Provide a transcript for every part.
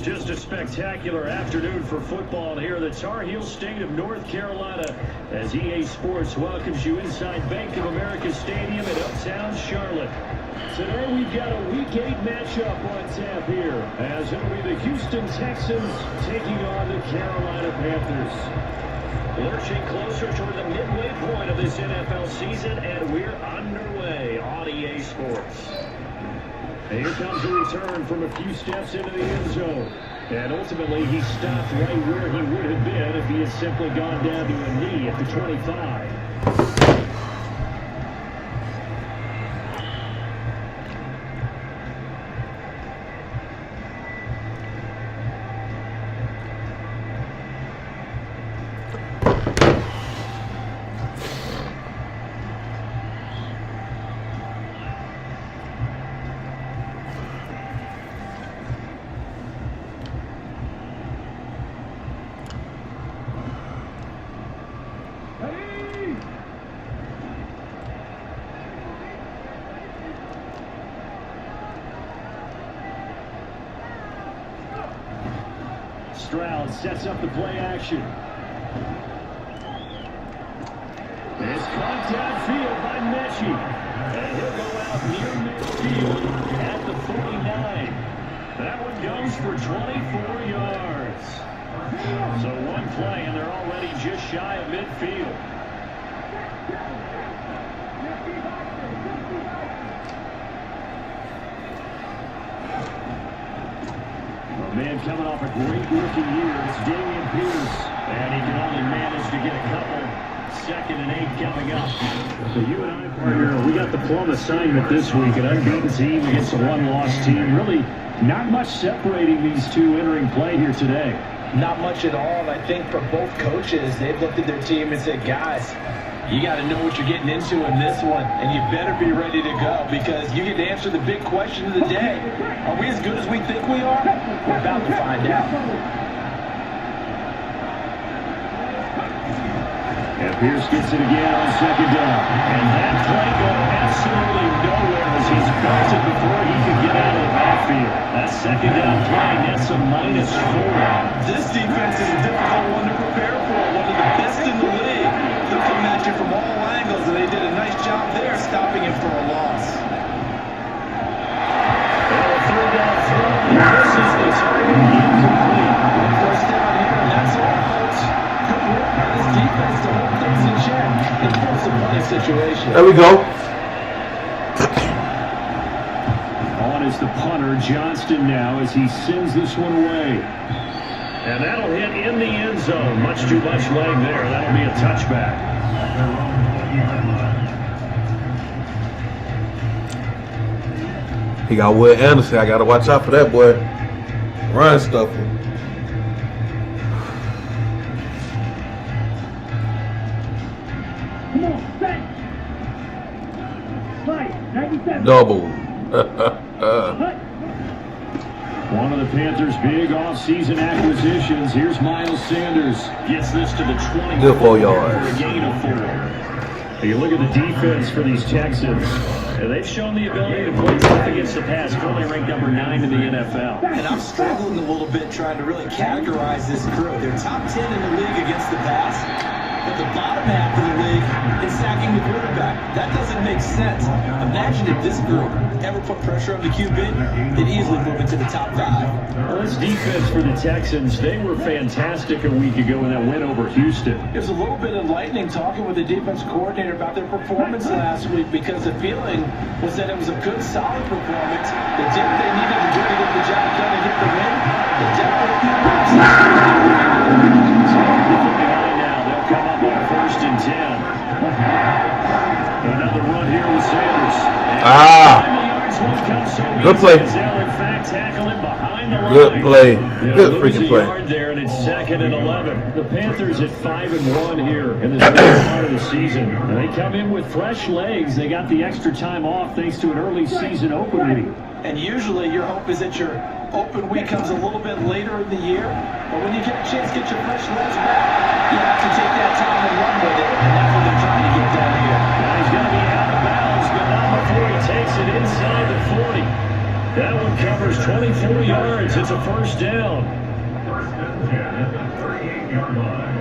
Just a spectacular afternoon for football here in the Tar Heel state of North Carolina as EA Sports welcomes you inside Bank of America Stadium in uptown Charlotte. Today we've got a Week 8 matchup on tap here as it'll be the Houston Texans taking on the Carolina Panthers. Lurching closer toward the midway point of this NFL season, and we're underway on EA Sports. And here comes a return from a few steps into the end zone. And ultimately, he stopped right where he would have been if he had simply gone down to a knee at the 25. Stroud sets up the play action. It's caught downfield by Mechie. And he'll go out near midfield at the 49. That one goes for 24 yards. So one play, and they're already just shy of midfield. Man coming off a great rookie year, it's Damian Pierce, and he can only manage to get a couple. 2nd and 8 coming up. So you and I, partner, we got the plum assignment this week, an unbeaten team against a one-loss team. Really not much separating these two entering play here today. Not much at all, and I think for both coaches, they've looked at their team and said, guys, you got to know what you're getting into in this one, and you better be ready to go because you get to answer the big question of the day. Are we as good as we think we are? We're about to find out. And Pierce gets it again on 2nd down. And that play going absolutely nowhere as he's belted before he could get out of the backfield. That 2nd down play nets a -4. This defense is a difficult one to prepare for, one of the best in the league. They're coming at you from all angles, and they did a nice job there stopping him for a loss. And a 3rd down throw. This is the target incomplete. First down here, and that's all, folks. Good work by this defense to hold things in check and force a punting situation. There we go. On is the punter, Johnston now, as he sends this one away. And that'll hit in the end zone. Much too much leg there. That'll be a touchback. He got Will Anderson. I got to watch out for that boy. Run stuff. Double. One of the Panthers' big offseason acquisitions. Here's Miles Sanders. Gets this to the 20. Good 4 yards. For a gain of 4. You look at the defense for these Texans. They've shown the ability to play tough against the pass. Currently ranked number 9 in the NFL. And I'm struggling a little bit trying to really categorize this crew. They're top 10 in the league against the pass. But the bottom half of the league is sacking the quarterback. That doesn't make sense. Imagine if this group ever put pressure on the QB, they'd easily move into the top 5. Well, this defense for the Texans, they were fantastic a week ago in that win over Houston. It was a little bit enlightening talking with the defense coordinator about their performance last week because the feeling was that it was a good, solid performance. They did what they needed to do to get the job done and get the win. They definitely come up on 1st and 10. Another run here with Sanders. Good play. Good play. Good freaking play. There, and it's 2nd and 11. The Panthers at 5-1 here in this early part of the season. And they come in with fresh legs. They got the extra time off thanks to an early season open week. And usually your hope is that your open week comes a little bit later in the year. But when you get a chance to get your fresh legs back, you have to take that time and run with it. And that's what they're trying to get done here. Now he's going to be out of bounds, but not before he takes it inside the 40. That one covers 24 yards. It's a first down. First and 10 at the 38-yard line.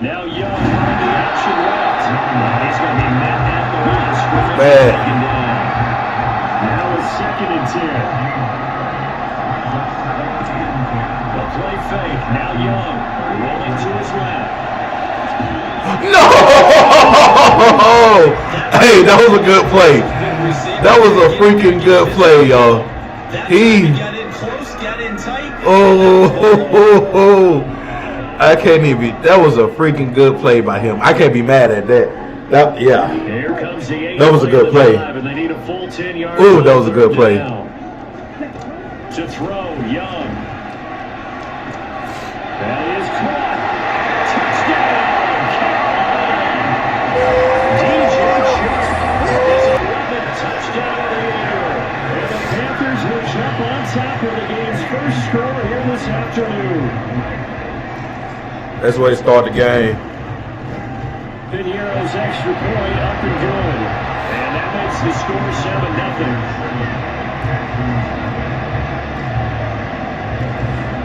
Now Young on the action left. He's going to be met at the line of scrimmage. Bad. Now it's 2nd and 10. The play fake. Now Young rolling to his left. No! Hey, that was a good play. That was a freaking good play, y'all. He. Got in close, got in tight. Oh. I can't even. That was a freaking good play by him. I can't be mad at that. Yeah. Here comes the That was a good play. And they need a full 10 yards. Ooh, that was a good play. To throw, Young. That is caught. Touchdown. DJ Chark is 11 touchdown leader. And the Panthers will jump on top of the game's first score here this afternoon. That's where they start the game. Pinheiro's extra point up and good. And that makes the score 7-0.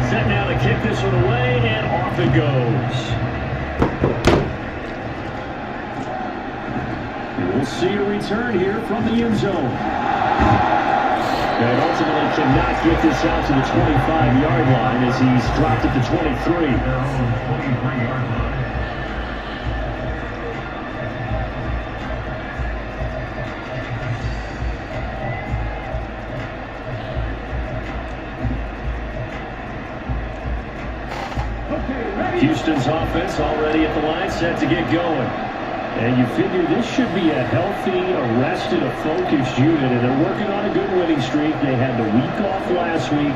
Set now to kick this one away, and off it goes. We'll see a return here from the end zone. And ultimately cannot get this out to the 25-yard line as he's dropped at the 23. Houston's offense already at the line, set to get going. And you figure this should be a healthy, arrested, a focused unit, and they're working on a good winning streak. They had the week off last week.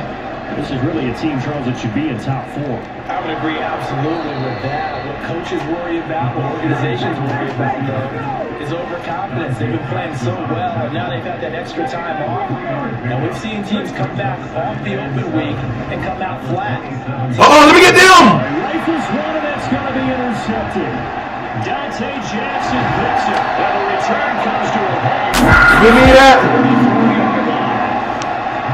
This is really a team, Charles, that should be in top 4. I would agree absolutely with that. What coaches worry about, what organizations worry about, though, is overconfidence. They've been playing so well, and now they've had that extra time off. Now we've seen teams come back off the open week and come out flat. Let me get them! Rifles one, and that's going to be intercepted. Dante Jackson picks it, and the return comes to a halt. Give me that.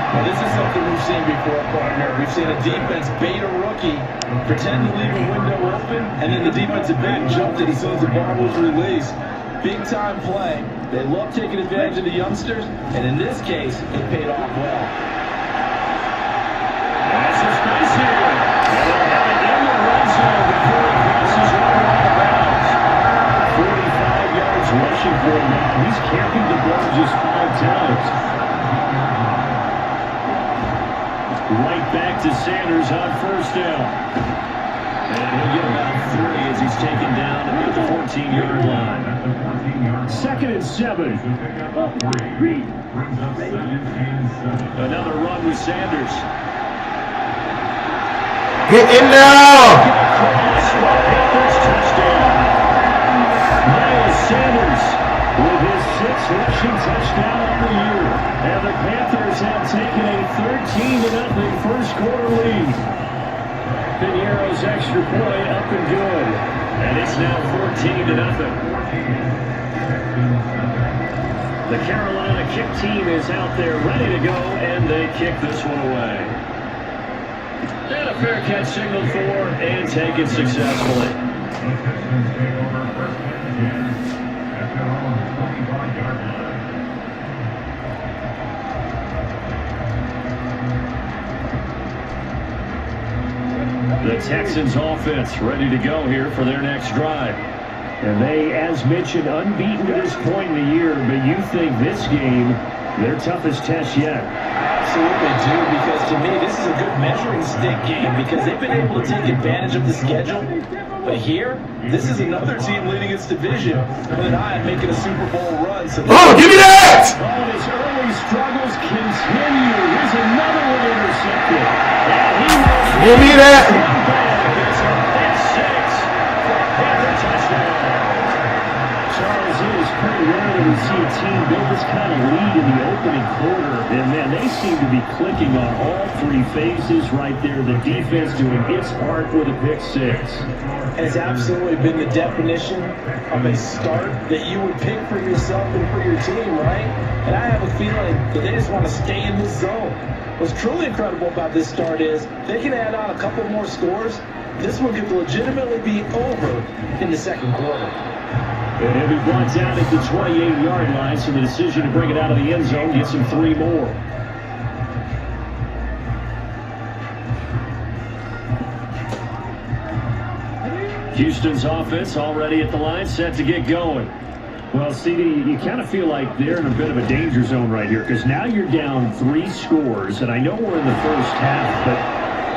Well, this is something we've seen before, partner. We've seen a defense bait a rookie, pretend to leave a window open, and then the defensive back jumped it as soon as the ball was released. Big-time play. They love taking advantage of the youngsters, and in this case, it paid off well. That's his face here. And they'll have it in the red zone before he crosses over on the bounds. 45 yards rushing for him now. He's carried the ball just 5 times. Right back to Sanders on first down. And he'll get about 3 as he's taken down at the 14-yard line. 2nd and 7. Another run with Sanders. Get in now! Touchdown. Miles Sanders with his 6th rushing touchdown of the year. And the Panthers have taken a 13-0 first quarter lead. Pinheiro's extra point up and good. And it's now 14-0. The Carolina kick team is out there ready to go, and they kick this one away. And a fair catch signaled for and taken successfully. The Texans offense ready to go here for their next drive. And they, as mentioned, unbeaten to this point in the year, but you think this game, their toughest test yet? Absolutely do, because to me, this is a good measuring stick game because they've been able to take advantage of the schedule. But here, this is another team leading its division with an eye on making a Super Bowl run. So give me that! Oh, his early struggles continue. Here's another one intercepted. And he Give me that! That's 6 for a Panther touchdown. Charles, it is pretty rare that we see a team built this kind of lead in the opening quarter, and man, they seem to be clicking on all three phases right there. The defense doing its part with a pick six. And it's absolutely been the definition of a start that you would pick for yourself and for your team, right? And I have a feeling that they just want to stay in this zone. What's truly incredible about this start is they can add on a couple more scores. This one could legitimately be over in the second quarter. And he'll be brought down at the 28-yard line, so the decision to bring it out of the end zone gets him 3 more. Houston's offense already at the line, set to get going. Well, CD, you kind of feel like they're in a bit of a danger zone right here, because now you're down 3 scores, and I know we're in the first half, but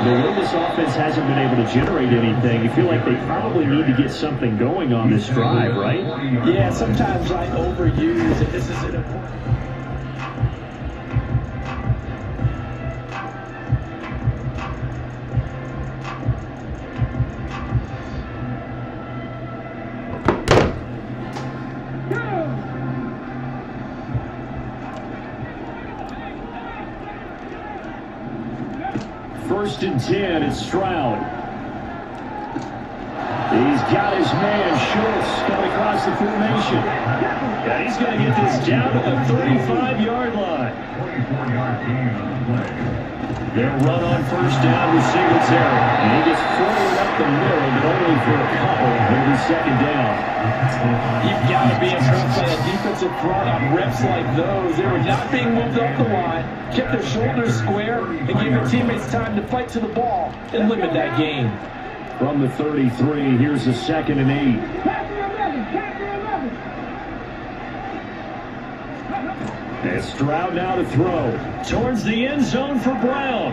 the way this offense hasn't been able to generate anything, you feel like they probably need to get something going on this drive, right? Yeah, sometimes I overuse it. This is an important. First and 10, it's Stroud. He's got his man, Schultz, coming across the formation. Yeah, he's going to get this down to the 35-yard line. 44-yard gain on the play. They'll run on first down with Singletary. And he gets forward up the middle, but only for a couple. It'll be second down. You've got to be impressed by the defensive front on reps like those. They were not being moved up the line, kept their shoulders square, and gave their teammates time to fight to the ball and limit that gain. From the 33, here's a 2nd and 8. And Stroud now to throw. Towards the end zone for Brown.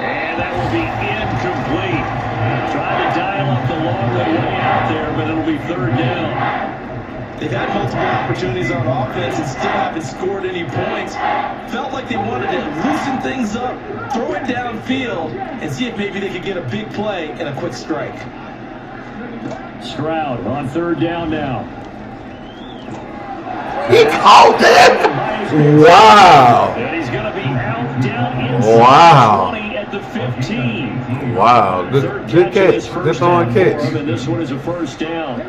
And that will be incomplete. Trying to dial up the long way out there, but it'll be 3rd down. They've had multiple opportunities on offense and still haven't scored any points. Felt like they wanted to loosen things up, throw it downfield, and see if maybe they could get a big play and a quick strike. Stroud on 3rd down now. He caught that? Wow. And he's going to be out down inside Wow. 20 at the 15. Wow. Good catch. Good on catch. And this one is a 1st down.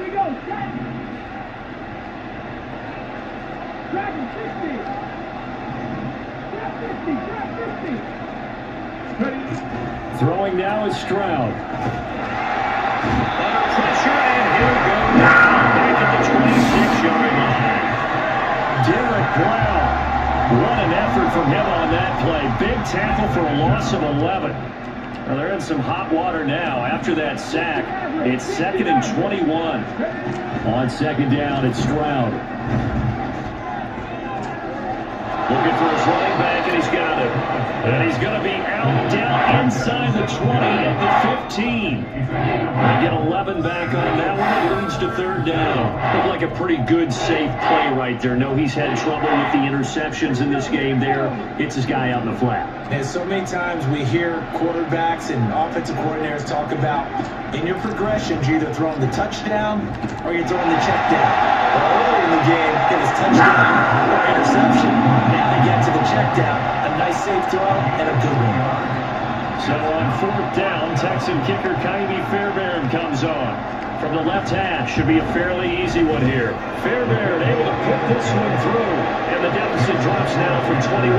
Throwing now is Stroud. Under pressure, and here goes. Back at the 26-yard line. Derek Brown. What an effort from him on that play. Big tackle for a loss of 11. Well, they're in some hot water now. After that sack, it's 2nd and 21. On 2nd down, it's Stroud. Looking for his running back, and he's got it. And he's going to be out down inside the 20 at the 15. They get 11 back on that one. It leads to 3rd down. Looked like a pretty good, safe play right there. No, he's had trouble with the interceptions in this game there. Hits his guy out in the flat. And so many times we hear quarterbacks and offensive coordinators talk about in your progressions, you're either throwing the touchdown or you're throwing the check down. Well, earlier in the game, it was touchdown or interception. Now they get to the check down. A nice safe throw and a good one. So on 4th down, Texan kicker Kylie Fairbairn comes on. From the left hash, should be a fairly easy one here. Fairbairn able to put this one through. And the deficit drops now from 21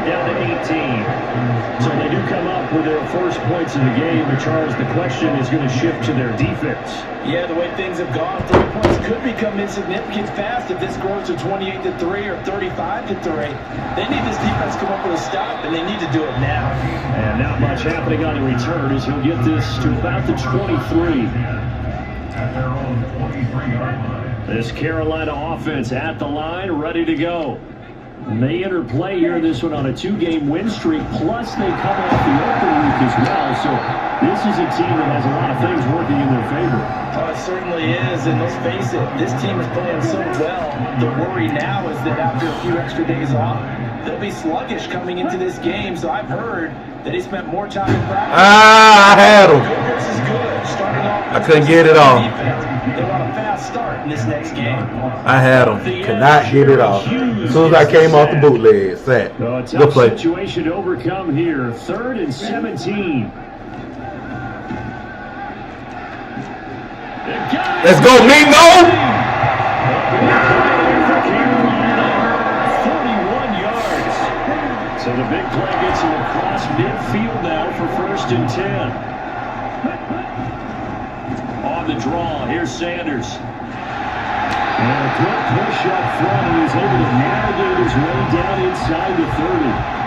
down to 18. So they do come up with their first points of the game. But Charles, the question is going to shift to their defense. Yeah, the way things have gone, 3 points could become insignificant fast if this goes to 28-3 or 35-3. They need this defense to come up with a stop, and they need to do it now. And not much happening on the return as he'll get this to about the 23. At their own 23-yard line. This Carolina offense at the line, ready to go. And they enter play here, this one on a 2-game win streak, plus they come off the open week as well. So this is a team that has a lot of things working in their favor. Oh, it certainly is, and let's face it, this team is playing so well. The worry now is that after a few extra days off, they'll be sluggish coming into this game. So I've heard that he spent more time in practice. I had him. Good versus good. Starting off, I couldn't get it off. They want to fast start in this next game. I had him. Could not get it off. As soon as I came off the bootleg, sack. Good play. Situation to overcome here. 3rd and 17. Let's go, Mingo! 41 yards. So the big play gets him across midfield now for 1st and 10. On the draw, here's Sanders. And a quick push up front, and he's able to navigate his way down inside the 30.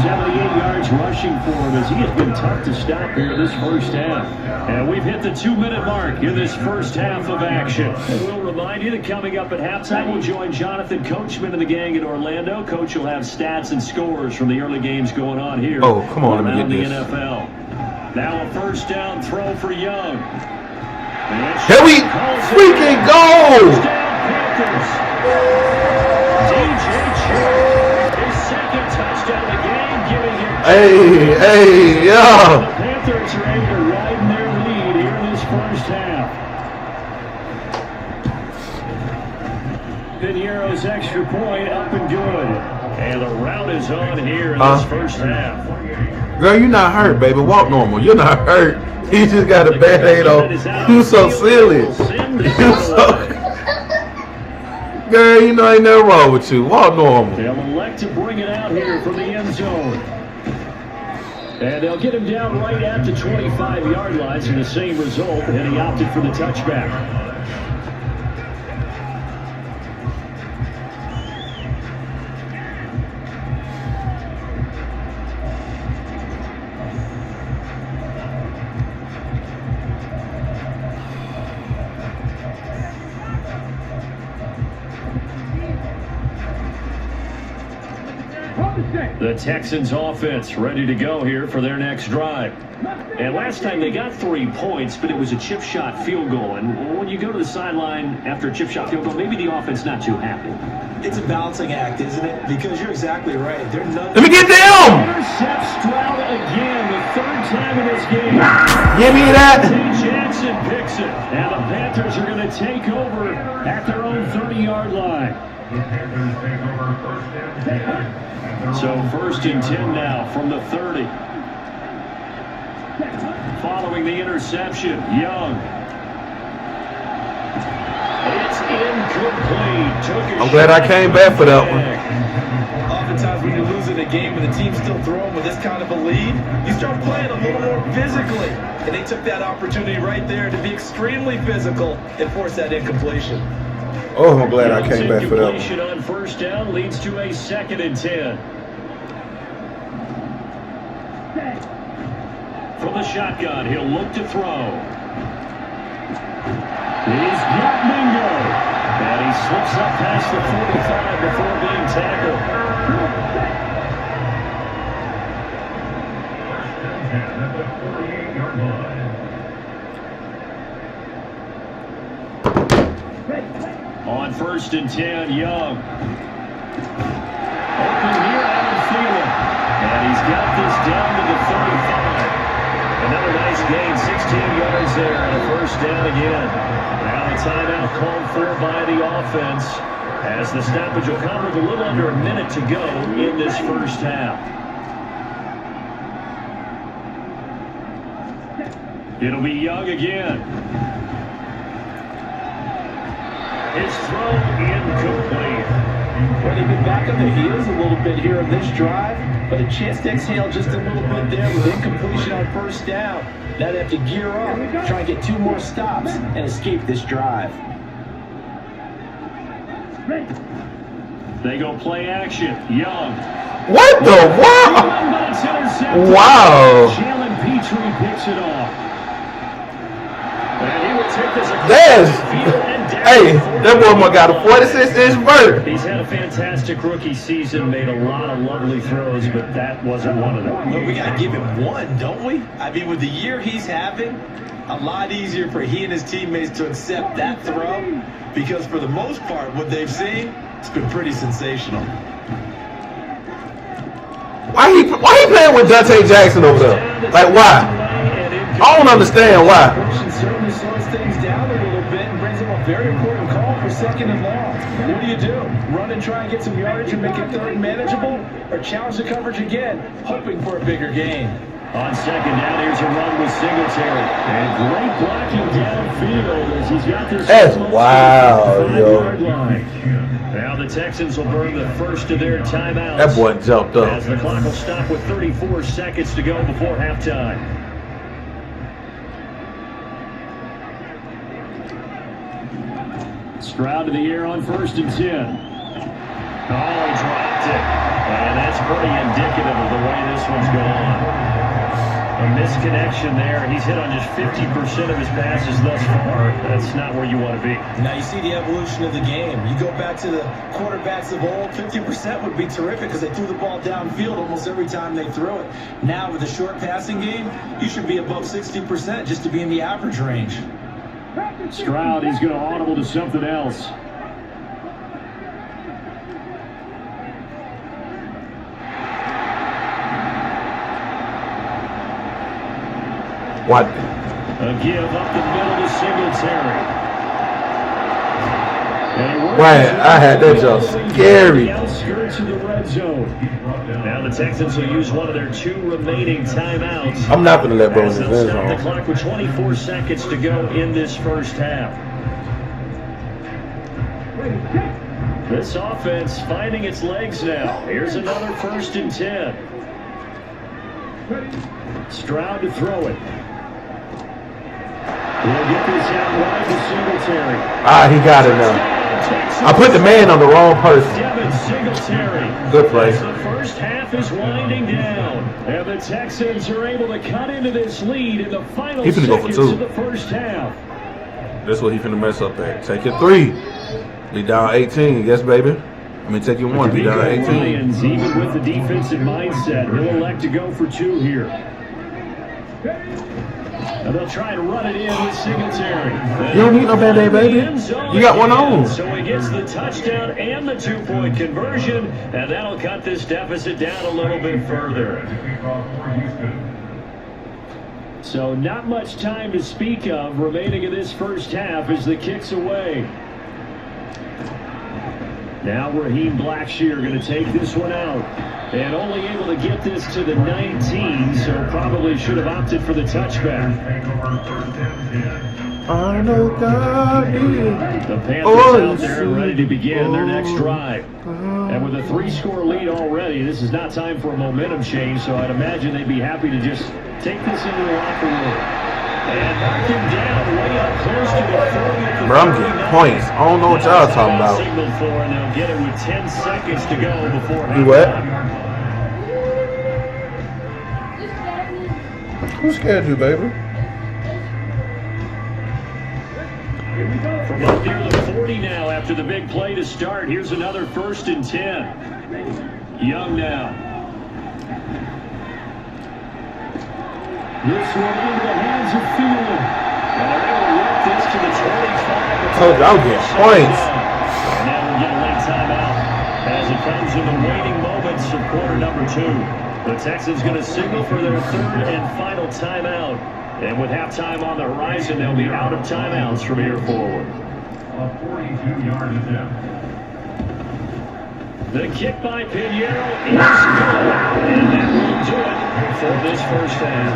78 yards rushing for him as he has been tough to stop here this first half. And we've hit the 2-minute mark in this first half of action. And we'll remind you that coming up at halftime, we'll join Jonathan Coachman and the gang in Orlando. Coach will have stats and scores from the early games going on here. Oh, come on, let me around get the this. NFL. Now a first down throw for Young. Here we freaking go! DJ Chark, his second touchdown of the game, giving him. Hey, yeah. The Panthers are able to widen their lead here in this first half. Piniero's extra point up and good. And the route is on here in this first half. Girl, you're not hurt, baby. Walk normal. You're not hurt. You just got a bad-aid on. You so silly. You so... Girl, you know ain't nothing wrong with you. Walk normal. They'll elect to bring it out here from the end zone. And they'll get him down right at the 25-yard line, and the same result, and he opted for the touchback. The Texans offense ready to go here for their next drive. And last time they got 3 points, but it was a chip shot field goal. And when you go to the sideline after a chip shot field goal, maybe the offense not too happy. It's a balancing act, isn't it? Because you're exactly right. They're none. Let me get down! Intercept Stroud again, the 3rd time in this game. Give me that. Jackson picks it. And the Panthers are going to take over at their own 30-yard line. So 1st and 10 now from the 30. Following the interception, Young. It's incomplete. I'm glad I came back for that one. Oftentimes when you're losing a game and the team's still throwing with this kind of a lead, you start playing a little more physically. And they took that opportunity right there to be extremely physical and force that incompletion. Oh, I'm glad I came back for that one. Incompletion on first down leads to a 2nd and 10. From the shotgun, he'll look to throw. He's got Mingo. And he slips up past the 45 before being tackled. On 1st and 10, Young. Open here out of field. And he's got this down to the 35. Another nice gain, 16 yards there, and a first down again. Now the timeout called for by the offense as the stoppage will come with a little under a minute to go in this first half. It'll be Young again. His throw incomplete. Well, they've been back on their heels a little bit here on this drive, but a chance to exhale just a little bit there with incompletion on first down. Now they have to gear up, try and get 2 more stops, and escape this drive. They go play action. Young. What the what? Wow. Jalen Petrie picks it off. And he will take this There's, hey, that boy got a 46-inch vert. He's had a fantastic rookie season, made a lot of lovely throws, but that wasn't one of them. Well, we got to give him one, don't we? I mean, with the year he's having, a lot easier for he and his teammates to accept that throw because for the most part, what they've seen, it's been pretty sensational. Why he playing with Dante Jackson over there? Like, why? I don't understand why. Certainly slows things down a little bit and brings him a very second and long. What do? Run and try and get some yardage and make it third and manageable? Or challenge the coverage again, hoping for a bigger gain? On second down, here's a run with Singletary. And great blocking downfield as he's got this. That's wild, yo. Now the Texans will burn the first of their timeouts. That boy jumped up. As the clock will stop with 34 seconds to go before halftime. Stroud to the air on 1st and 10. Oh, he dropped it. And that's pretty indicative of the way this one's gone. A misconnection there. He's hit on just 50% of his passes thus far. That's not where you want to be. Now you see the evolution of the game. You go back to the quarterbacks of old, 50% would be terrific because they threw the ball downfield almost every time they threw it. Now with the short passing game, you should be above 60% just to be in the average range. Stroud, he's going to audible to something else. What? A give up the middle to Singletary. Man, I had that just scary. The outskirts of the red zone. Now the Texans will use one of their 2 remaining timeouts. I'm not going to let bro in As this they'll end stop the zone. clock with 24 seconds to go in this first half. This offense finding its legs now. Here's another 1st and 10. Stroud to throw it. He'll get this out wide to Singletary. Ah, he got it now. I put the man on the wrong person. Devin Singletary. Good play. As the first half is winding down, and the Texans are able to cut into this lead in the final He finna go for seconds 2. of the first half. That's what he finna mess up at. Take your 3. Be down 18. Yes, baby. I mean, take your 1. Be down 18. Lions, even with the defensive mindset, he'll elect to go for 2 here. And they'll try to run it in with Singletary. You don't need no Band-Aid, baby. You got one on. So he gets the touchdown and the 2-point conversion, and that'll cut this deficit down a little bit further. So not much time to speak of remaining in this first half as the kick's away. Now Raheem Blackshear going to take this one out. And only able to get this to the 19, so probably should have opted for the touchback. I know God is. The Panthers out there ready to begin their next drive. And with a 3-score lead already, this is not time for a momentum change, so I'd imagine they'd be happy to just take this into the locker room. And knocked him down way up close to the 30. Bro, I'm getting points. I don't know what y'all talking about. Signaled for, and they'll get it with 10 seconds to go before You what? halftime. Who scared you, baby? From up near the 40 now after the big play to start. Here's another 1st and 10. Young now. This one into the hands of Field. And they're able to work this to the 25. Told you, I'll get points. And now we'll get a late timeout as it comes in the waiting moments of quarter number 2. The Texans going to signal for their 3rd and final timeout. And with halftime on the horizon, they'll be out of timeouts from here forward. A 42-yard attempt. The kick by Pinheiro is good. And that will do it for this first half.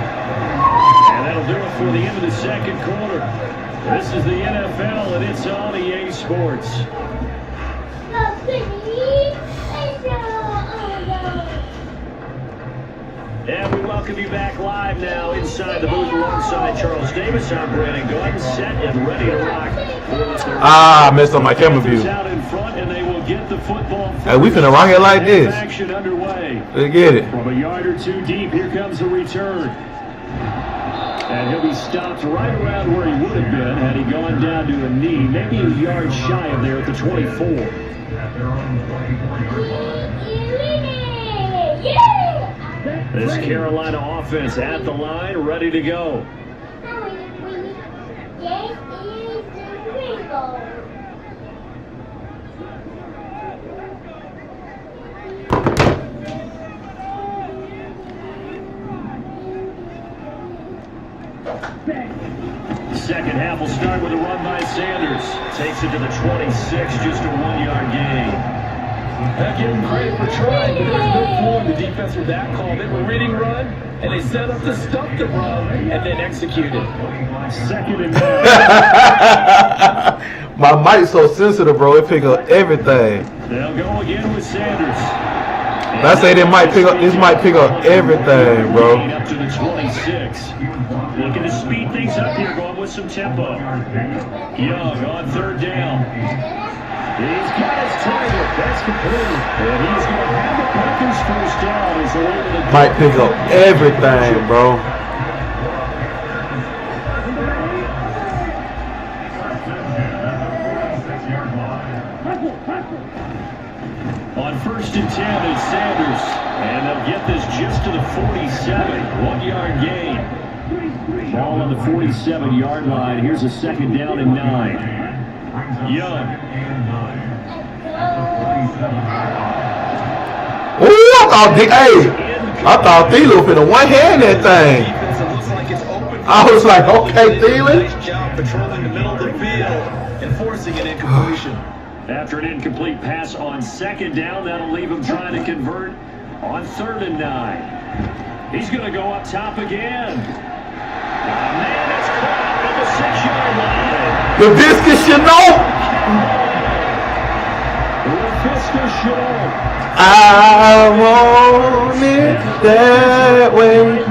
And that'll do it for the end of the second quarter. This is the NFL, and it's on EA Sports. And we welcome you back live now inside the booth alongside Charles Davis. I'm Brandon Gordon, set and ready to rock. Ah, I messed up my camera view. Out in front, and they will get the football. Hey, we finna rock it like this. Action underway. Let's get it. From a yard or 2 deep, here comes the return. And he'll be stopped right around where he would have been had he gone down to a knee, maybe a yard shy of there at the 24. At their own 24-yard line. This Carolina offense at the line, ready to go. Second half will start with a run by Sanders. Takes it to the 26, just a 1-yard gain. I give them credit for trying, but there's no floor in the defense with that call. They were reading run, and they set up to stop the run, and then executed. Second and 9. My mic's so sensitive, bro. It pick up everything. They'll go again with Sanders. I say this might pick up everything, bro. Up to the 26. Looking to speed things up here, going with some tempo. Young on third down. He's got his target. That's complete. And he's going to have the Packers first down. As they're able to Might pick up everything, bro. On first and 10 is Sanders. And they'll get this just to the 47. 1-yard gain. Ball on the 47-yard line. Here's a second down and 9. Young. Ooh, I thought Thielen finna one-hand that thing. I was like, okay, Thielen. Nice job patrolling the middle of the field and forcing an incompletion. After an incomplete pass on second down, that'll leave him trying to convert on third and 9. He's going to go up top again. Man, that's caught at the 6-yard line. The biscuit should know. I want it that way.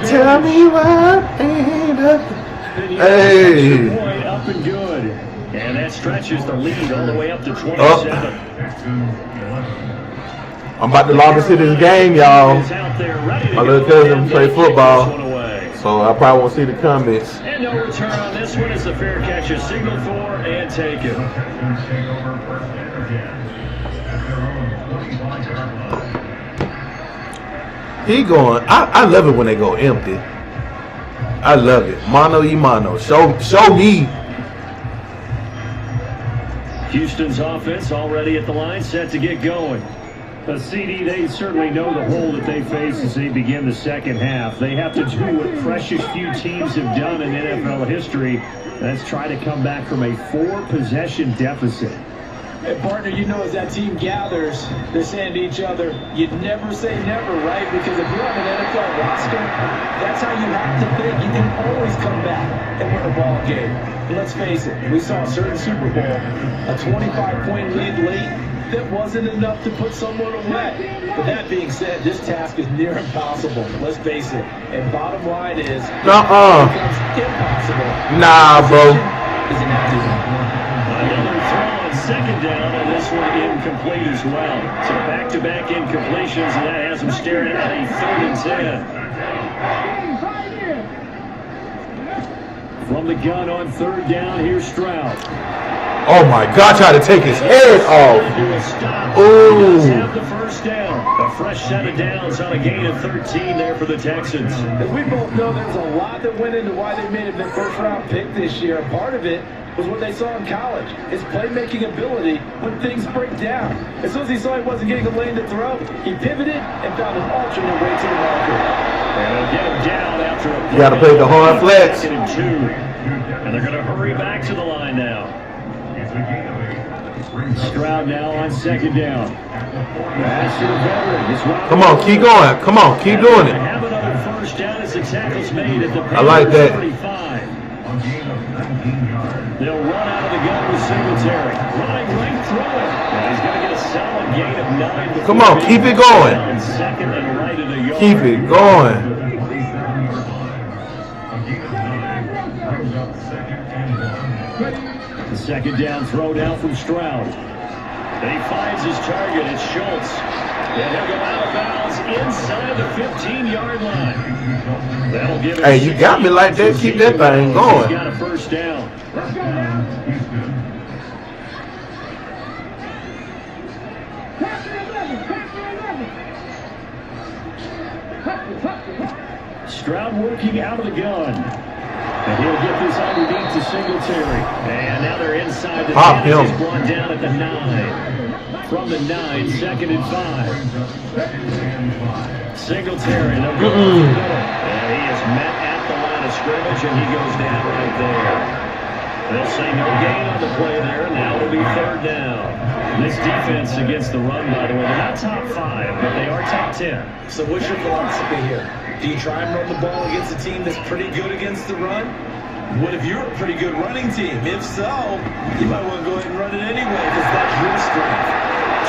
Tell me why ain't it? Hey. Up and good. And that stretches the lead all the way up to 27. I'm about to log into this game, y'all. My little cousin play football, so I probably won't see the comments. And no return on this one. It's a fair catch, a signal for and taken. He going. I love it when they go empty. I love it. Mano y mano. Show me. Houston's offense already at the line, set to get going. CD, they certainly know the hole that they face as they begin the second half. They have to do what precious few teams have done in NFL history. That's try to come back from a 4-possession deficit. Hey, partner, you know as that team gathers, they're saying to each other, you never say never, right? Because if you're on an NFL roster, that's how you have to think. You can always come back and win a ball game. But let's face it, we saw a certain Super Bowl, a 25-point lead late, that wasn't enough to put someone away. But that being said, this task is near impossible. Let's face it. And bottom line is, it becomes impossible. Nah, bro. Is an empty one. Another throw on second down, and this one incomplete as well. So back-to-back incompletions, and that has him staring at a third and 10. From the gun on third down, here's Stroud. Oh my God, tried to take his head off. Ooh. He does have the first down. A fresh set of downs on a gain of 13 there for the Texans. As we both know, there's a lot that went into why they made him their first-round pick this year. Part of it was what they saw in college, his playmaking ability when things break down. As soon as he saw he wasn't getting a lane to throw, he pivoted and found an alternate way to the marker. And they'll get him down after a You got to play the hard flex. And they're going to hurry back to the line now. Stroud now on second down. Come on, keep going. Come on, keep doing it. Have another first down as the tackle's made at the I like that. 35. They'll run out of the gun with Singletary. Running right through it. And he's going to get a solid gain of 9. Come on, keep it going. Second and right of the yard. Keep it going. The second down throw down from Stroud. And he finds his target. It's Schultz. And he'll go out of bounds inside the 15-yard line. That'll give him Hey, you got me like that. Keep that thing going. He's got a first down. Stroud working out of the gun. And he'll get this underneath to Singletary. And now they're inside the 10. He's brought down at the 9. From the 9, second and 5. Singletary. And he is met at the line of scrimmage, and he goes down right there. They'll say no gain on the play there. Now it'll be third down. This defense against the run, by the way, they're not top 5, but they are top 10. So what's your philosophy here? Do you try and run the ball against a team that's pretty good against the run? What if you're a pretty good running team? If so, you might want to go ahead and run it anyway because that's your strength.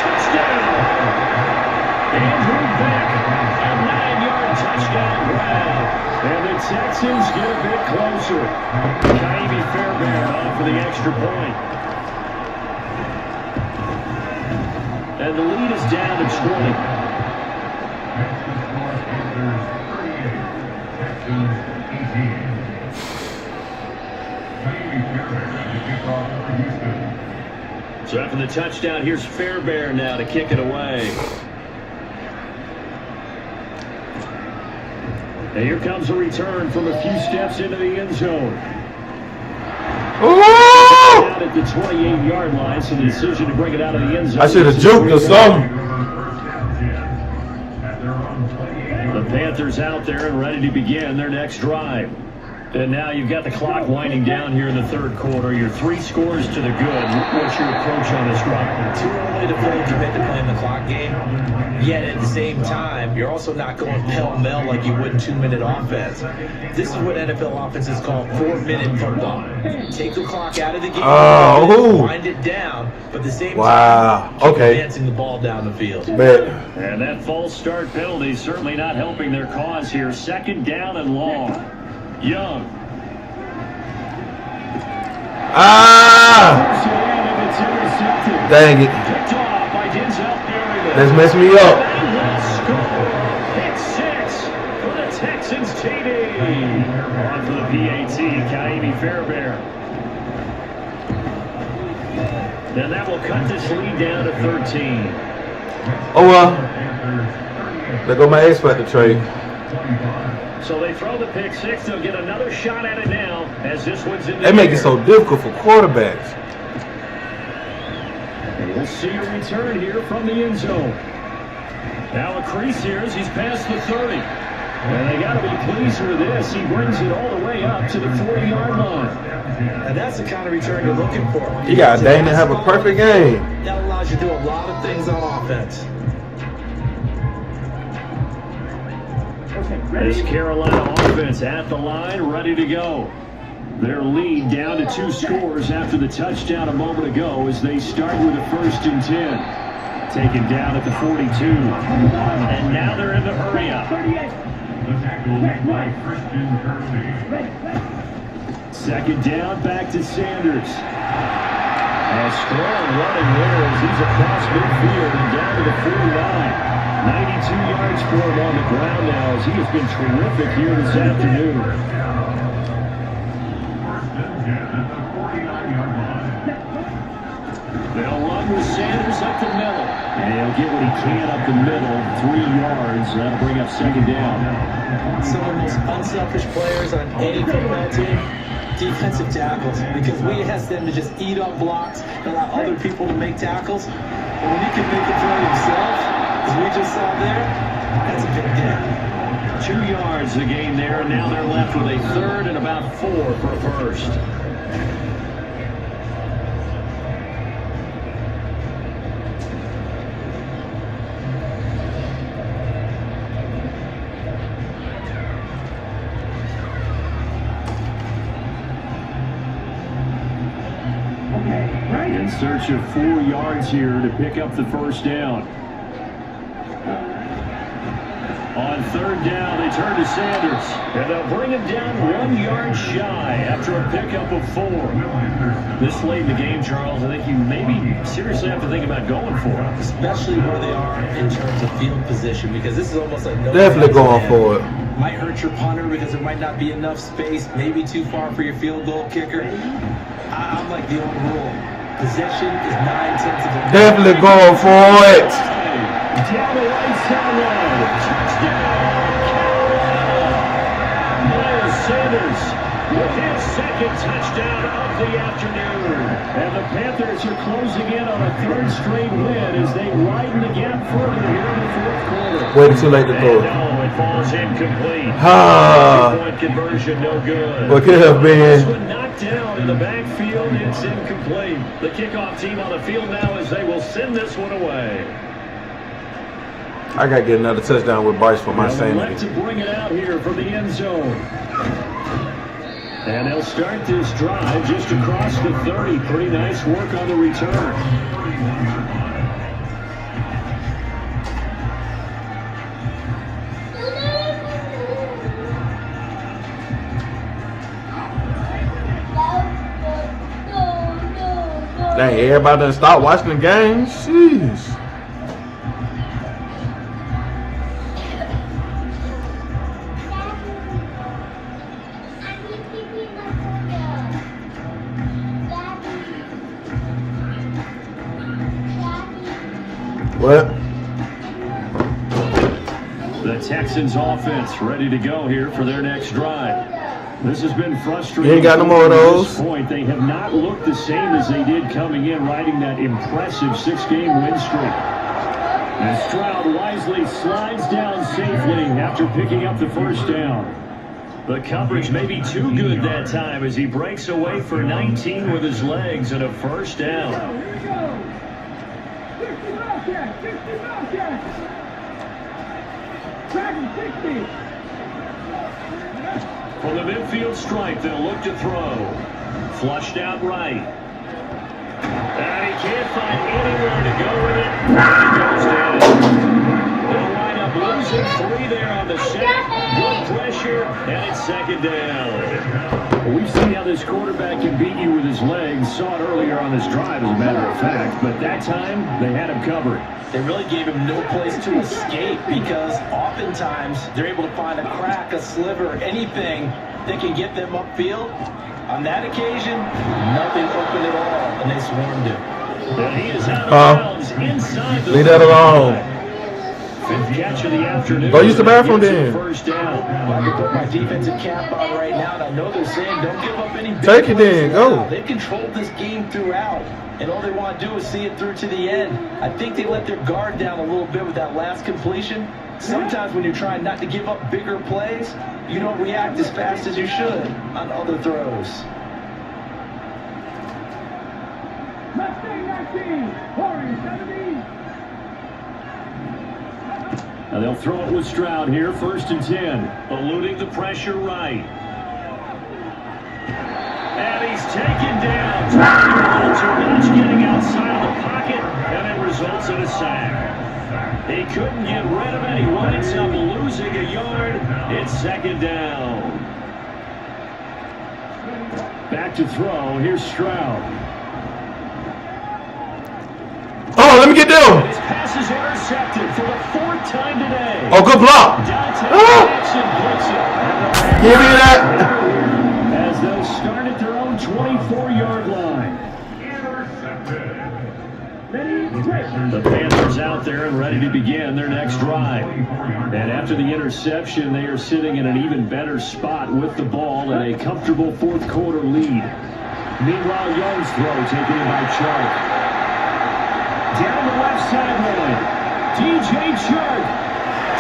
Touchdown! Andrew Beck, a 9-yard touchdown grab. And the Texans get a bit closer. Jaime Fairbairn on for the extra point. And the lead is down to 20. So after the touchdown, here's Fairbairn now to kick it away. And here comes a return from a few steps into the end zone. Out at the 28-yard line, so the decision to bring it out of the end zone. I should have juked or something. The Panthers out there and ready to begin their next drive. And now you've got the clock winding down here in the third quarter. You're 3 scores to the good. What's your approach on this drive? Too early to commit to playing the clock game. Yet at the same time, you're also not going pell-mell like you would 2-minute offense. This is what NFL offenses call 4-minute football. Take the clock out of the game, wind it down, but at the same time, keep advancing the ball down the field. And that false start penalty is certainly not helping their cause here. Second down and long. Young. Dang it. That's messing me up. Hit 6 for the Texans TD. On for the PAT, Jaime Fairbairn. And that will cut this lead down to 13. Oh well. There go my X Factor trade. So they throw the pick 6. They'll get another shot at it now as this one's in the They make it so difficult for quarterbacks. And we'll see a return here from the end zone. Now a crease here as he's past the 30. And they got to be pleased with this. He brings it all the way up to the 40-yard line. And that's the kind of return you're looking for. You got Dane to have a perfect game. That allows you to do a lot of things on offense. This Carolina offense at the line, ready to go. Their lead down to 2 scores after the touchdown a moment ago as they start with a 1st and 10. Taken down at the 42. And now they're in the hurry up. Second down, back to Sanders. A strong running there as he's across midfield and down to the 49. 92 yards for him on the ground now as he has been terrific here this afternoon. They'll run with Sanders up the middle. And he'll get what he can up the middle. 3 yards. That'll bring up second down. Some of the most unselfish players on any football team, defensive tackles, because we ask them to just eat up blocks and allow other people to make tackles. And when he can make the play himself, as we just saw there, that's a big day. 2 yards the gain there, and now they're left with a 3rd and about 4 for a 1st. In search of 4 yards here to pick up the 1st down. On 3rd down, they turn to Sanders, and they'll bring him down 1 yard shy after a pickup of 4. This late in the game, Charles, I think you maybe seriously have to think about going for it. Especially where they are in terms of field position, because this is almost like no. Definitely going for it. Might hurt your punter because there might not be enough space, maybe too far for your field goal kicker. I'm like the old rule. Possession is 9/10 of the game. Definitely going for it. Down the right sideline. Touchdown, Carolina. Miles Sanders with his his second touchdown of the afternoon. And the Panthers are closing in on a third straight win as they widen the gap further here in the fourth quarter. Waited too late to throw. No, it falls incomplete. Two-point conversion, no good. What could have been? This one knocked down in the backfield. It's incomplete. The kickoff team on the field now as they will send this one away. I got to get another touchdown with Bryce for my sanity. To bring it out here from the end zone. And they'll start this drive just across the 30. Pretty nice work on the return. Dang, everybody done stop watching the game. Jeez. What? The Texans offense ready to go here for their next drive. This has been frustrating. You ain't got no more of those. At this point, they have not looked the same as they did coming in, riding that impressive 6-game win streak. And Stroud wisely slides down safely after picking up the first down. The coverage may be too good that time as he breaks away for 19 with his legs and a first down. From the midfield stripe, they'll look to throw. Flushed out right. And he can't find anywhere to go with it. He goes down. They'll wind up losing 3 there on the set. Good pressure, and it's second down. Well, we've seen how this quarterback can beat you with his legs. Saw it earlier on this drive, as a matter of fact. But that time, they had him covered. They really gave him no place to escape because oftentimes they're able to find a crack, a sliver, anything that can get them upfield. On that occasion, nothing open at all, and they swarmed him. And he is out of bounds inside the leave that alone. Fifth catch of the afternoon. Go use the bathroom then. First down. I can put my defensive cap on right now, and I know they're saying don't give up any big Take it plays then, now. go. They've controlled this game throughout, and all they want to do is see it through to the end. I think they let their guard down a little bit with that last completion. Sometimes when you're trying not to give up bigger plays, you don't react as fast as you should on other throws. Now they'll throw it with Stroud here, 1st and 10. Eluding the pressure right. And he's taken down. Trying a little too much, getting outside of the pocket, and it results in a sack. He couldn't get rid of it. He winds up losing a yard. It's second down. Back to throw. Here's Stroud. Oh, let me get them. His pass is intercepted for the 4th time today. Oh, good block. Give me that. As they'll start at their own 24-yard line. The Panthers out there and ready to begin their next drive. And after the interception, they are sitting in an even better spot with the ball and a comfortable 4th quarter lead. Meanwhile, Young's throw taken in by Chark. Down the left sideline. DJ Chark.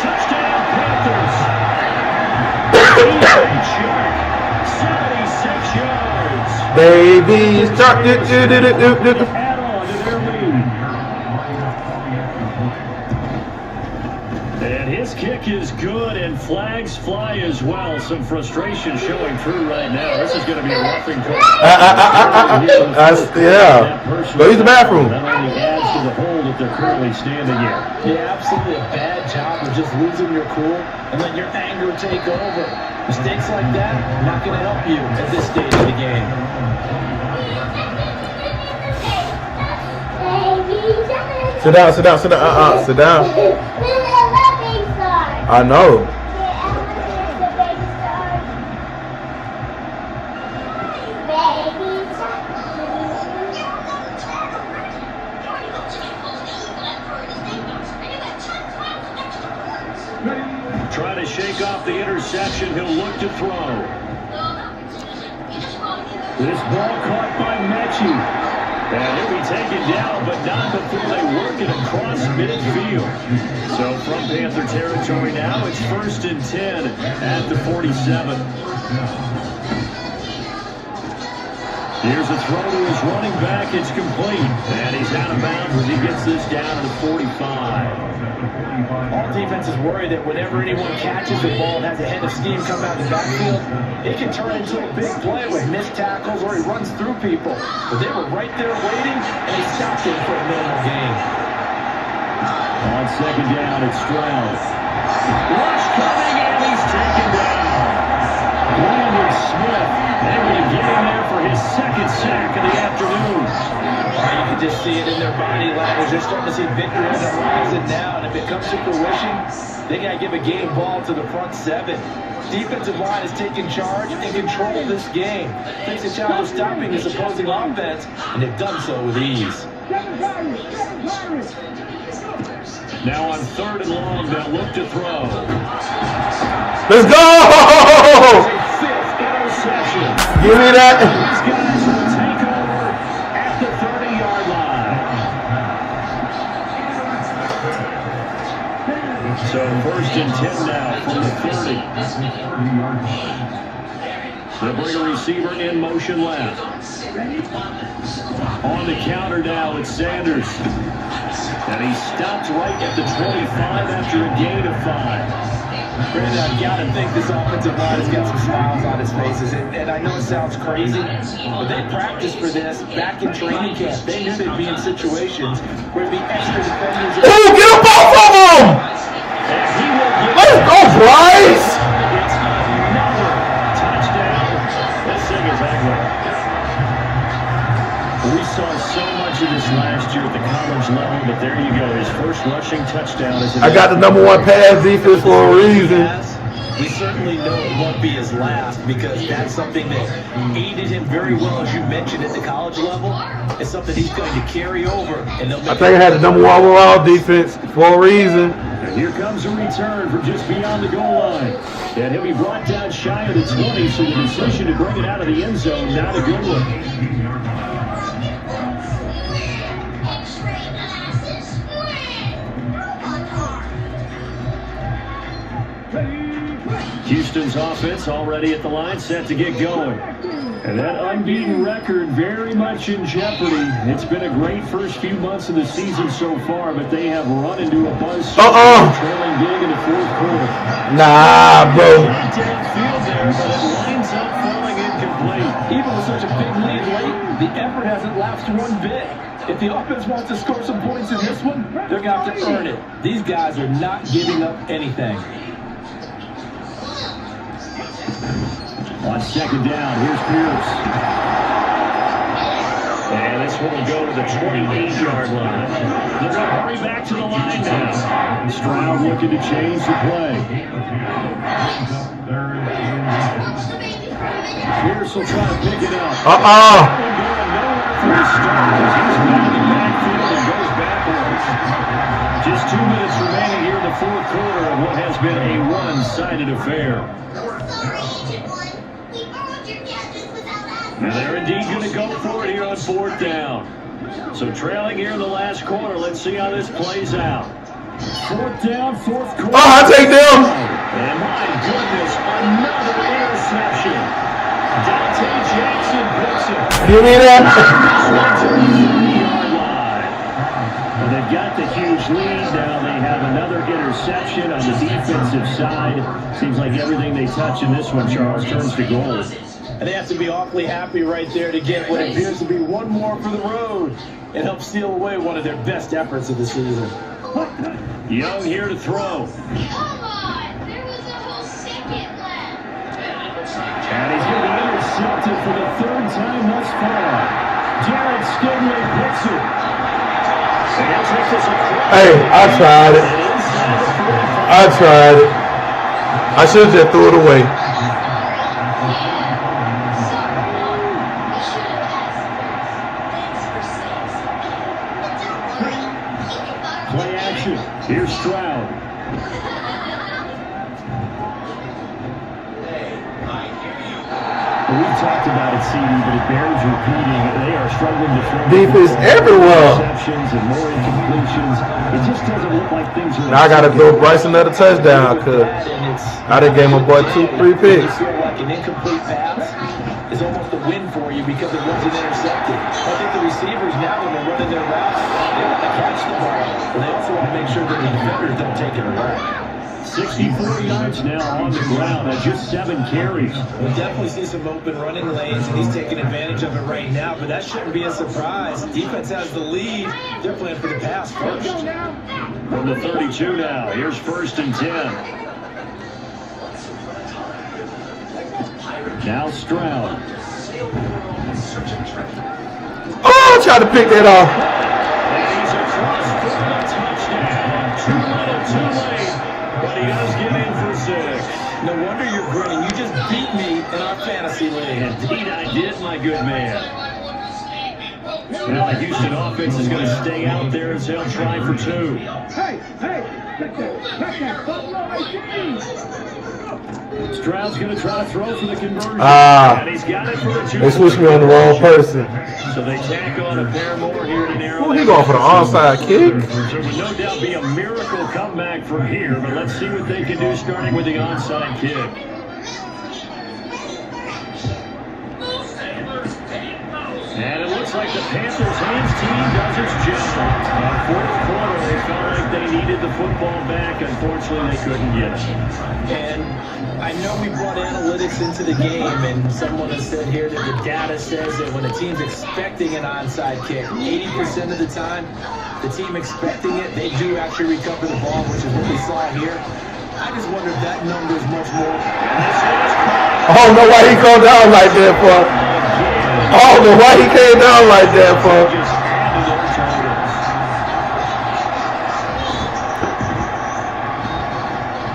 Touchdown Panthers. DJ Chark. 76 yards. Baby, Chark. Add on to their lead. And his kick is good, and flags fly as well. Some frustration showing through right now. This is going to be a roughing call. Yeah. Go use the bathroom. That only adds to the hole that they're currently standing in. Yeah, absolutely a bad job of just losing your cool and letting your anger take over. Mistakes like that, not going to help you at this stage of the game. Sit down, sit down, sit down. Sit down. I know. Trying to shake off the interception. He'll look to throw. This ball caught by Mechie. And he'll be taken down, but not before they work it across midfield. So from Panther territory now, it's 1st and 10 at the 47. Here's a throw to his running back. It's complete. And he's out of bounds as he gets this down to the 45. All defenses worry that whenever anyone catches the ball and has a head of steam come out the backfield, it can turn into a big play with missed tackles or he runs through people. But they were right there waiting, and he stopped him for a minimal gain. On 2nd down, it's Stroud. Rush coming, and he's taken down. Brandon Smith able to get in there for his 2nd sack of the afternoon. You can just see it in their body language. They're starting to see victory on the horizon now, and if it comes to fruition, they got to give a game ball to the front 7. Defensive line is taking charge and control of this game. Takes a challenge of stopping this opposing offense, and they've done so with ease. Now on 3rd and long, they'll look to throw. Let's go! Fifth interception. Give me that. These guys will take over at the 30-yard line. So 1st and 10 now from the 30. They'll bring a receiver in motion left. On the counter now, it's Sanders. And he stopped right at the 25 after a gain of 5. Brandon, I've got to think this offensive line has got some smiles on his faces. And I know it sounds crazy, but they practiced for this back in training camp. They knew they'd be in situations where there'd be extra defenders. Oh, get up off of him! Let's go, Bryce! It's another touchdown. This thing is ugly. We saw so much of this last year at the college level, but there you go. His first rushing touchdown. I got the #1 pass defense for a reason. We certainly know it won't be his last because that's something that aided him very well, as you mentioned, at the college level. It's something he's going to carry over. And I think I had the #1 overall defense for a reason. And here comes a return from just beyond the goal line. And he'll be brought down shy of the 20, so the decision to bring it out of the end zone, not a good one. Houston's offense already at the line, set to get going. And that unbeaten record very much in jeopardy. It's been a great first few months of the season so far, but they have run into a buzzsaw, trailing big in the 4th quarter. Nah, bro. Downfield there, but it lines up falling incomplete. Even with such a big lead late, the effort hasn't lapsed one bit. If the offense wants to score some points in this one, they're going to have to earn it. These guys are not giving up anything. On 2nd down, here's Pierce. And this one will go to the 28-yard line. They're going to hurry back to the line now. Stroud looking to change the play. Pierce will try to pick it up. Just 2 minutes remaining here in the 4th quarter of what has been a one-sided affair. Now they're indeed going to go for it here on 4th down. So trailing here in the last quarter. Let's see how this plays out. 4th down, 4th quarter. I take them. And my goodness, another interception. Dante Jackson picks it. Give me that. Well, they've got the huge lead. Now they have another interception on the defensive side. Seems like everything they touch in this one, Charles, turns to gold. And they have to be awfully happy right there to get what appears to be one more for the road and help steal away one of their best efforts of the season. Young here to throw. Come on! There was a whole second left. And he's going to be intercepted for the 3rd time thus far. Jared Stingley picks it. Hey, I tried it. I should have just threw it away. Play action. Here's Stroud. We've talked about it, CD, but it bears repeating. They are struggling to throw Defense everywhere. Interceptions and more incompletions. It just doesn't look like things are. Now I got to throw Bryce another touchdown because I done gave my boy 2-3 picks. You feel like an incomplete pass is almost a win for you because it wasn't intercepted. I think the receivers now, when they're running their routes, they want to catch the ball, but they also want to make sure that the defenders don't take it away. 64 yards now on the ground at just 7 carries. We definitely see some open running lanes, and he's taking advantage of it right now, but that shouldn't be a surprise. Defense has the lead. They're playing for the pass first. From the 32 now, here's 1st and 10. Now Stroud. Oh, try to pick that off. And he's across for the touchdown. Too little, too late. But he does get in for 6. No wonder you're grinning. You just beat me in our fantasy league. Indeed I did, my good man. Now the Houston offense is going to stay out there as they'll try for 2. Stroud's going to try to throw for the conversion. And he's got it for the 2. They switched me on the wrong person. So they tack on a pair more here to narrow. Oh, he going for the onside kick. There would no doubt be a miracle comeback from here, but let's see what they can do starting with the onside kick. And it looks like the Panthers' hands team does its job. Fourth quarter, they felt like they needed the football back. Unfortunately, they couldn't get it. And I know we brought analytics into the game, and someone has said here that the data says that when a team's expecting an onside kick, 80% of the time, the team expecting it, they do actually recover the ball, which is what we saw here. I just wonder if that number is much more. I don't know why he came down like that, for. I don't know why he came down like that, for.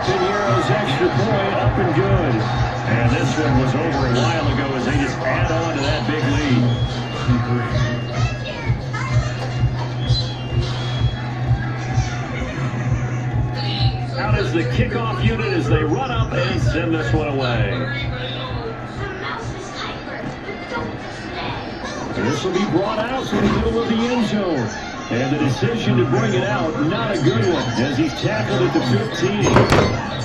Piniero's extra point up and good. And this one was over a while ago as they just add on to that big lead. Out is the kickoff unit as they run up and send this one away. This will be brought out from the middle of the end zone. And the decision to bring it out, not a good one, as he's tackled at the 15.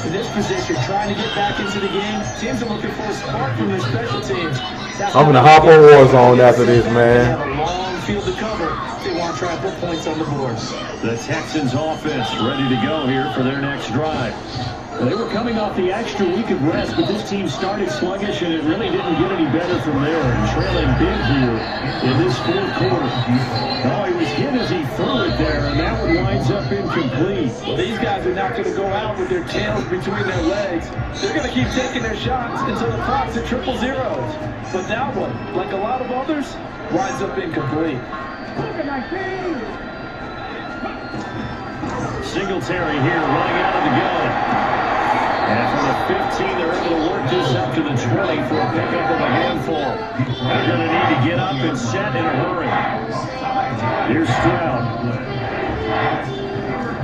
In this position, trying to get back into the game, teams are looking for a spark from their special teams. I'm going to hop on Warzone after this, man. They have a long field to cover. They want to try and put points on the board. The Texans offense ready to go here for their next drive. They were coming off the extra week of rest, but this team started sluggish, and it really didn't get any better from there. And trailing big here in this fourth quarter. Oh, he was hit as he threw it there, and that one winds up incomplete. Well, these guys are not going to go out with their tails between their legs. They're going to keep taking their shots until the clock's at 000. But that one, like a lot of others, winds up incomplete. Singletary here running out of the gun. And from the 15, they're able to work this up to the 20 for a pickup of a handful. They're going to need to get up and set in a hurry. Here's Stroud.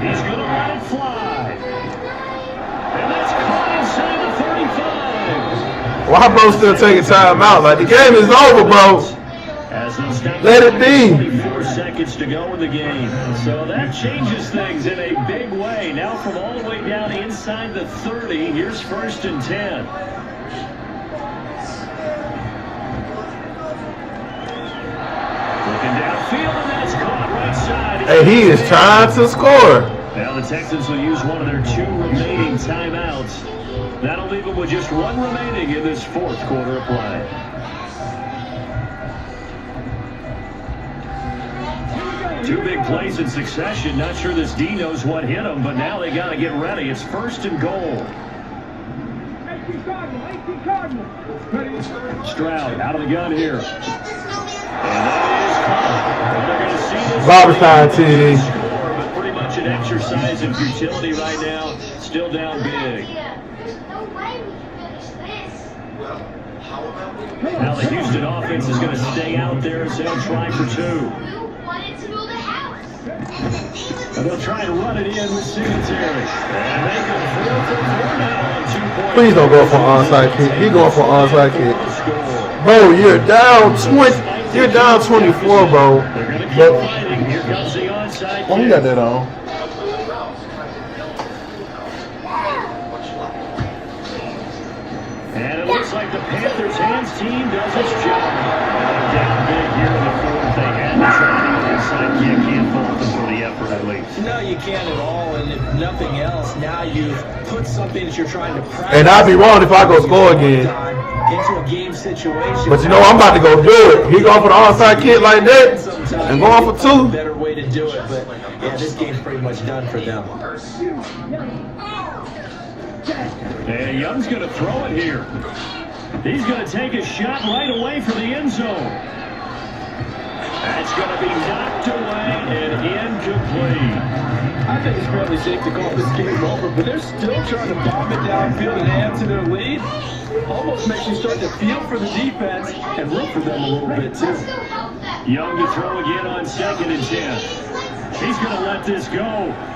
He's going to let it fly. And that's caught inside the 35. Why bro still taking time out? Like, the game is over, bro. Let it be. 24 seconds to go in the game. So that changes things in a big way. Now from all the way down inside the 30, here's 1st and 10. Looking downfield, and that's caught right side. Hey, he is trying to score. Now the Texans will use one of their 2 remaining timeouts. That'll leave them with just 1 remaining in this fourth quarter of play. Two big plays in succession. Not sure this D knows what hit him, but now they got to get ready. It's 1st and goal. Stroud out of the gun here. And that is caught. Garbage time, TD. Score, but pretty much an exercise in futility right now. Still down big. Now the Houston offense is going to stay out there as they'll try for 2. And they'll try to run it in with Singletary. And they go 4 for 4 now on 2 points. Please don't go for onside kick. He going for onside kick. Bro, you're down 20. You're down 24, bro. They're going to keep But, fighting. Here comes the onside oh, he kick. got that on. And it looks like the Panthers' hands team does its job. Down big here in the fourth. They had to try the onside kick. Can't fault them for the effort, at least. No, you can't at all. And if nothing else, now you've put something that you're trying to practice. And I'd be wrong if I go score again. Into a game situation. But you know, I'm about to go do it. He going for the onside kick like that and going for two. Better way to do it, but yeah, this game's pretty much done for them. And Young's going to throw it here. He's going to take a shot right away for the end zone. That's going to be knocked away and incomplete. I think it's fairly safe to call this game over, but they're still trying to bomb it downfield and add to their lead. Almost makes you start to feel for the defense and root for them a little bit too. Young to throw again on 2nd and 10. He's going to let this go.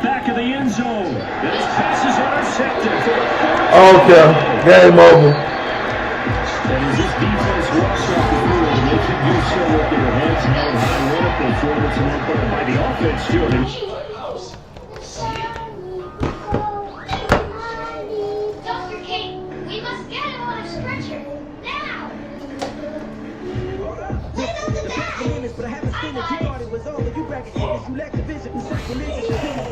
Back of the end zone. And his pass is intercepted for the fourth. Okay, game over. And as this defense walks off the field, they can do so with their heads held high. What a performance and then put it by the offense too. Dr. King, we must get him on a stretcher. Now! But I haven't seen it. You thought it was over. You back again. You lack the vision and sacrilegious.